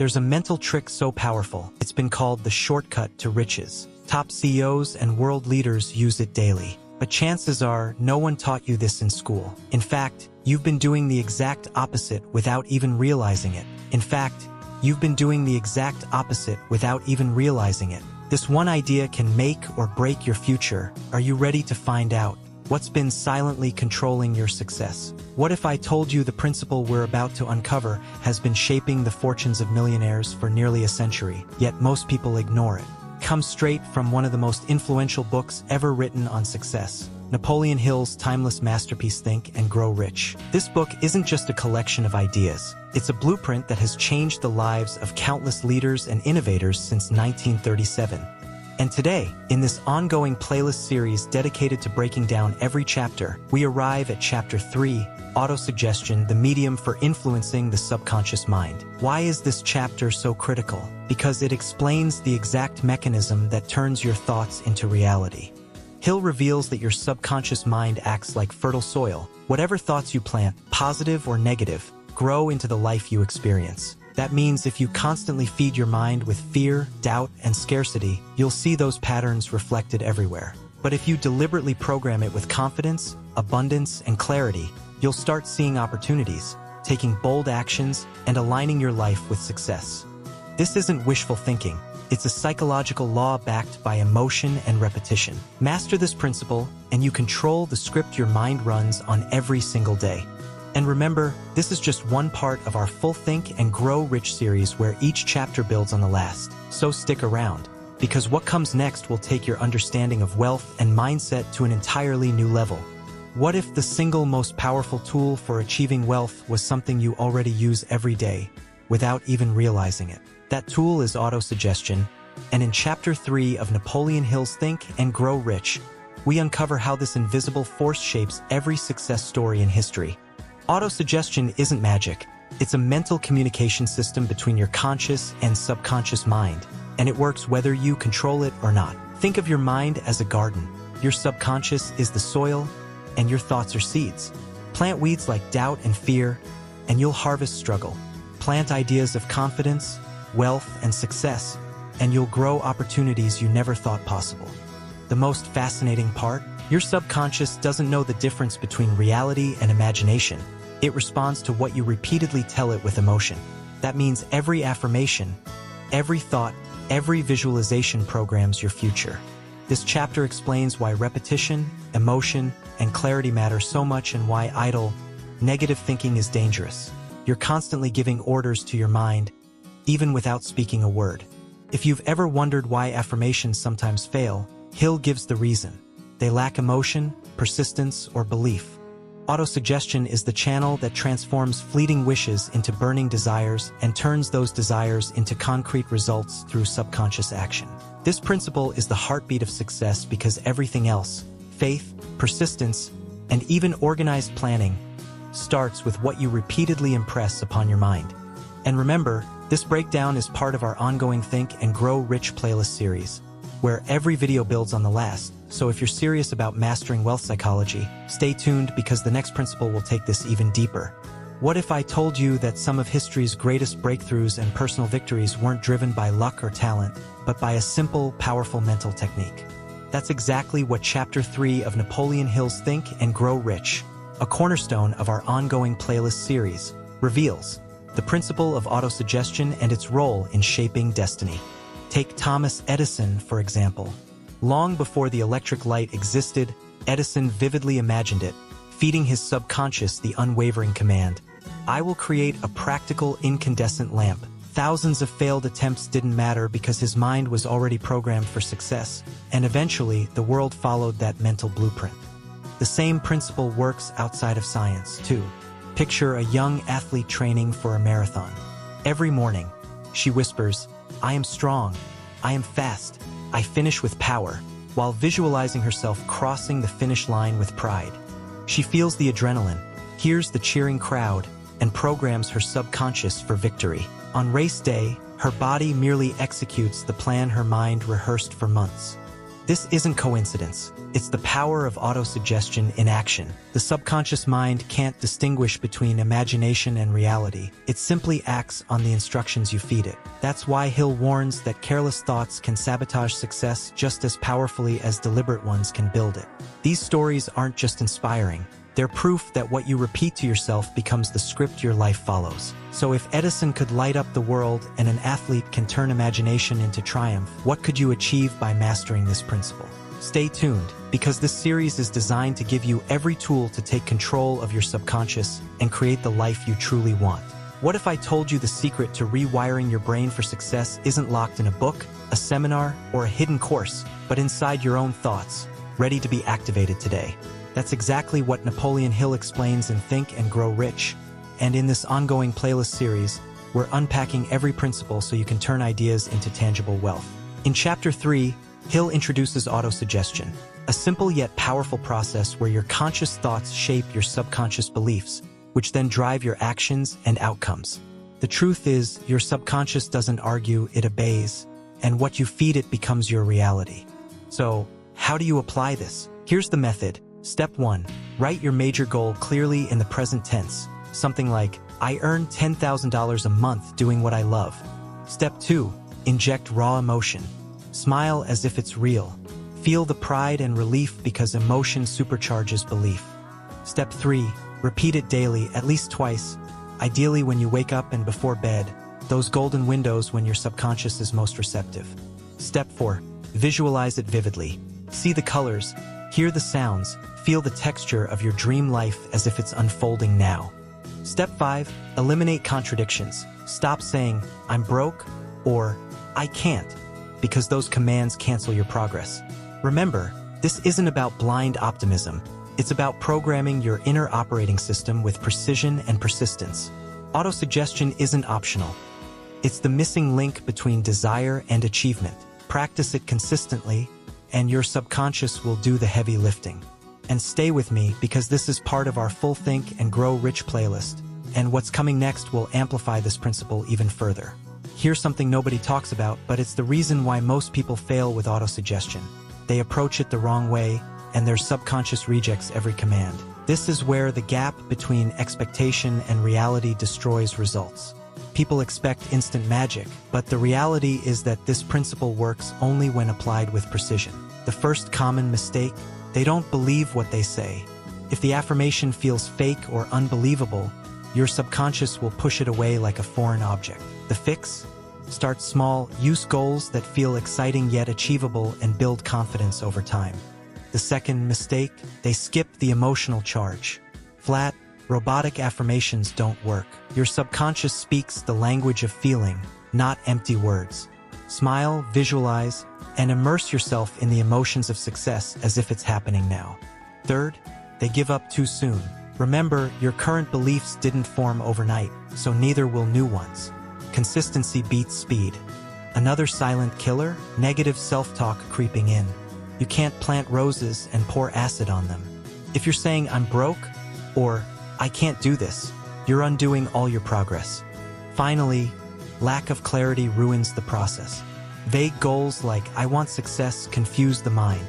There's a mental trick so powerful, it's been called the shortcut to riches. Top CEOs and world leaders use it daily. But chances are, no one taught you this in school. In fact, you've been doing the exact opposite without even realizing it. This one idea can make or break your future. Are you ready to find out? What's been silently controlling your success? What if I told you the principle we're about to uncover has been shaping the fortunes of millionaires for nearly a century, yet most people ignore it? Comes straight from one of the most influential books ever written on success, Napoleon Hill's timeless masterpiece Think and Grow Rich. This book isn't just a collection of ideas. It's a blueprint that has changed the lives of countless leaders and innovators since 1937. And today, in this ongoing playlist series dedicated to breaking down every chapter, we arrive at Chapter 3, Autosuggestion, the medium for influencing the subconscious mind. Why is this chapter so critical? Because it explains the exact mechanism that turns your thoughts into reality. Hill reveals that your subconscious mind acts like fertile soil. Whatever thoughts you plant, positive or negative, grow into the life you experience. That means if you constantly feed your mind with fear, doubt, and scarcity, you'll see those patterns reflected everywhere. But if you deliberately program it with confidence, abundance, and clarity, you'll start seeing opportunities, taking bold actions, and aligning your life with success. This isn't wishful thinking. It's a psychological law backed by emotion and repetition. Master this principle, and you control the script your mind runs on every single day. And remember, this is just one part of our full Think and Grow Rich series where each chapter builds on the last. So stick around, because what comes next will take your understanding of wealth and mindset to an entirely new level. What if the single most powerful tool for achieving wealth was something you already use every day, without even realizing it? That tool is autosuggestion, and in Chapter 3 of Napoleon Hill's Think and Grow Rich, we uncover how this invisible force shapes every success story in history. Autosuggestion isn't magic. It's a mental communication system between your conscious and subconscious mind, and it works whether you control it or not. Think of your mind as a garden. Your subconscious is the soil, and your thoughts are seeds. Plant weeds like doubt and fear, and you'll harvest struggle. Plant ideas of confidence, wealth, and success, and you'll grow opportunities you never thought possible. The most fascinating part? Your subconscious doesn't know the difference between reality and imagination. It responds to what you repeatedly tell it with emotion. That means every affirmation, every thought, every visualization programs your future. This chapter explains why repetition, emotion, and clarity matter so much and why idle, negative thinking is dangerous. You're constantly giving orders to your mind, even without speaking a word. If you've ever wondered why affirmations sometimes fail, Hill gives the reason. They lack emotion, persistence, or belief. Autosuggestion is the channel that transforms fleeting wishes into burning desires and turns those desires into concrete results through subconscious action. This principle is the heartbeat of success because everything else, faith, persistence, and even organized planning, starts with what you repeatedly impress upon your mind. And remember, this breakdown is part of our ongoing Think and Grow Rich playlist series, where every video builds on the last. So if you're serious about mastering wealth psychology, stay tuned because the next principle will take this even deeper. What if I told you that some of history's greatest breakthroughs and personal victories weren't driven by luck or talent, but by a simple, powerful mental technique? That's exactly what Chapter 3 of Napoleon Hill's Think and Grow Rich, a cornerstone of our ongoing playlist series, reveals: the principle of autosuggestion and its role in shaping destiny. Take Thomas Edison, for example. Long before the electric light existed, Edison vividly imagined it, feeding his subconscious the unwavering command, "I will create a practical incandescent lamp." Thousands of failed attempts didn't matter because his mind was already programmed for success, and eventually the world followed that mental blueprint. The same principle works outside of science, too. Picture a young athlete training for a marathon. Every morning, she whispers, "I am strong, I am fast, I finish with power," while visualizing herself crossing the finish line with pride. She feels the adrenaline, hears the cheering crowd, and programs her subconscious for victory. On race day, her body merely executes the plan her mind rehearsed for months. This isn't coincidence. It's the power of autosuggestion in action. The subconscious mind can't distinguish between imagination and reality. It simply acts on the instructions you feed it. That's why Hill warns that careless thoughts can sabotage success just as powerfully as deliberate ones can build it. These stories aren't just inspiring. They're proof that what you repeat to yourself becomes the script your life follows. So if Edison could light up the world and an athlete can turn imagination into triumph, what could you achieve by mastering this principle? Stay tuned, because this series is designed to give you every tool to take control of your subconscious and create the life you truly want. What if I told you the secret to rewiring your brain for success isn't locked in a book, a seminar, or a hidden course, but inside your own thoughts, ready to be activated today? That's exactly what Napoleon Hill explains in Think and Grow Rich. And in this ongoing playlist series, we're unpacking every principle so you can turn ideas into tangible wealth. In Chapter 3, Hill introduces autosuggestion, a simple yet powerful process where your conscious thoughts shape your subconscious beliefs, which then drive your actions and outcomes. The truth is, your subconscious doesn't argue, it obeys, and what you feed it becomes your reality. So, how do you apply this? Here's the method. Step 1. Write your major goal clearly in the present tense. Something like, I earn $10,000 a month doing what I love. Step 2. Inject raw emotion. Smile as if it's real. Feel the pride and relief because emotion supercharges belief. Step 3. Repeat it daily, at least twice, ideally when you wake up and before bed, those golden windows when your subconscious is most receptive. Step 4. Visualize it vividly. See the colors, hear the sounds, feel the texture of your dream life as if it's unfolding now. Step 5. Eliminate contradictions. Stop saying, I'm broke, or I can't, because those commands cancel your progress. Remember, this isn't about blind optimism. It's about programming your inner operating system with precision and persistence. Autosuggestion isn't optional. It's the missing link between desire and achievement. Practice it consistently, and your subconscious will do the heavy lifting. And stay with me, because this is part of our Full Think and Grow Rich playlist, and what's coming next will amplify this principle even further. Here's something nobody talks about, but it's the reason why most people fail with autosuggestion. They approach it the wrong way, and their subconscious rejects every command. This is where the gap between expectation and reality destroys results. People expect instant magic, but the reality is that this principle works only when applied with precision. The first common mistake: they don't believe what they say. If the affirmation feels fake or unbelievable, your subconscious will push it away like a foreign object. The fix? Start small, use goals that feel exciting yet achievable, and build confidence over time. The second mistake: they skip the emotional charge. Flat, robotic affirmations don't work. Your subconscious speaks the language of feeling, not empty words. Smile, visualize, and immerse yourself in the emotions of success as if it's happening now. Third, they give up too soon. Remember, your current beliefs didn't form overnight, so neither will new ones. Consistency beats speed. Another silent killer: negative self-talk creeping in. You can't plant roses and pour acid on them. If you're saying, I'm broke, or I can't do this, you're undoing all your progress. Finally, lack of clarity ruins the process. Vague goals like, I want success, confuse the mind.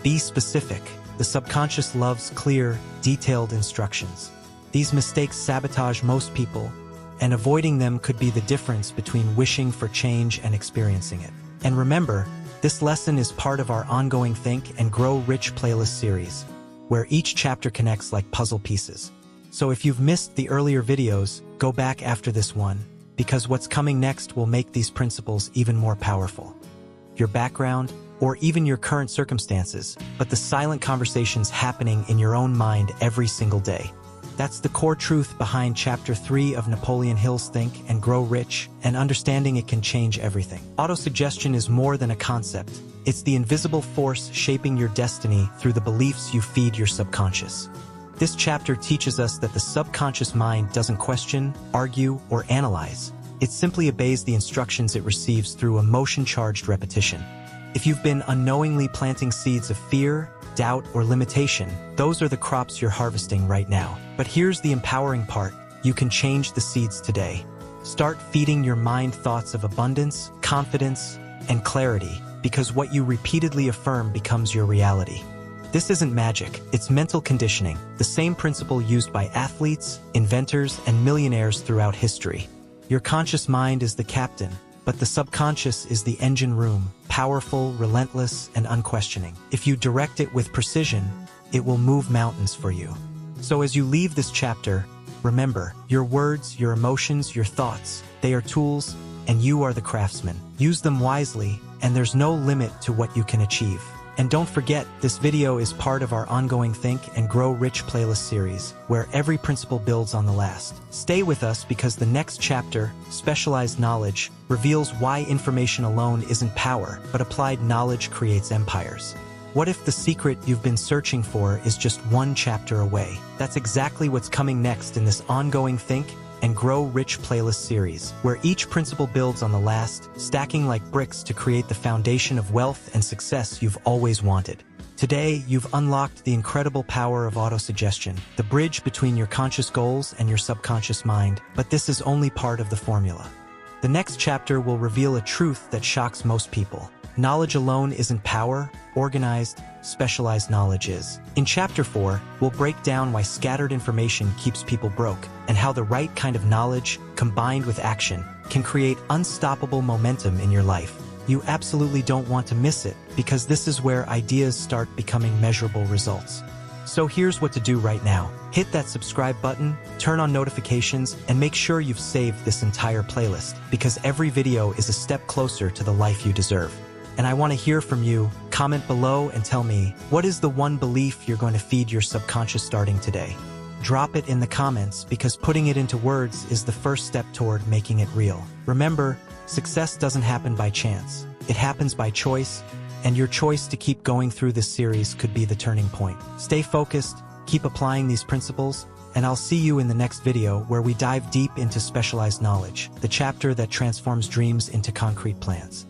Be specific. The subconscious loves clear, detailed instructions. These mistakes sabotage most people, and avoiding them could be the difference between wishing for change and experiencing it. And remember, this lesson is part of our ongoing Think and Grow Rich playlist series, where each chapter connects like puzzle pieces. So if you've missed the earlier videos, go back after this one, because what's coming next will make these principles even more powerful. Your background, or even your current circumstances, but the silent conversations happening in your own mind every single day. That's the core truth behind Chapter 3 of Napoleon Hill's Think and Grow Rich, and understanding it can change everything. Autosuggestion is more than a concept. It's the invisible force shaping your destiny through the beliefs you feed your subconscious. This chapter teaches us that the subconscious mind doesn't question, argue, or analyze. It simply obeys the instructions it receives through emotion-charged repetition. If you've been unknowingly planting seeds of fear, doubt, or limitation, those are the crops you're harvesting right now. But here's the empowering part: you can change the seeds today. Start feeding your mind thoughts of abundance, confidence, and clarity. because what you repeatedly affirm becomes your reality. This isn't magic, it's mental conditioning, the same principle used by athletes, inventors, and millionaires throughout history. Your conscious mind is the captain, but the subconscious is the engine room, powerful, relentless, and unquestioning. If you direct it with precision, it will move mountains for you. So as you leave this chapter, remember, your words, your emotions, your thoughts, they are tools, and you are the craftsman. Use them wisely, and there's no limit to what you can achieve. And don't forget, this video is part of our ongoing Think and Grow Rich playlist series, where every principle builds on the last. Stay with us because the next chapter, Specialized Knowledge, reveals why information alone isn't power, but applied knowledge creates empires. What if the secret you've been searching for is just one chapter away? That's exactly what's coming next in this ongoing Think and Grow Rich playlist series, where each principle builds on the last, stacking like bricks to create the foundation of wealth and success you've always wanted. Today, you've unlocked the incredible power of autosuggestion, the bridge between your conscious goals and your subconscious mind, but this is only part of the formula. The next chapter will reveal a truth that shocks most people. Knowledge alone isn't power, organized, specialized knowledge is. In Chapter 4, we'll break down why scattered information keeps people broke, and how the right kind of knowledge, combined with action, can create unstoppable momentum in your life. You absolutely don't want to miss it, because this is where ideas start becoming measurable results. So here's what to do right now. Hit that subscribe button, turn on notifications, and make sure you've saved this entire playlist, because every video is a step closer to the life you deserve. And I want to hear from you. Comment below and tell me, what is the one belief you're going to feed your subconscious starting today? Drop it in the comments, because putting it into words is the first step toward making it real. Remember, success doesn't happen by chance. It happens by choice, and your choice to keep going through this series could be the turning point. Stay focused, keep applying these principles, and I'll see you in the next video where we dive deep into specialized knowledge, the chapter that transforms dreams into concrete plans.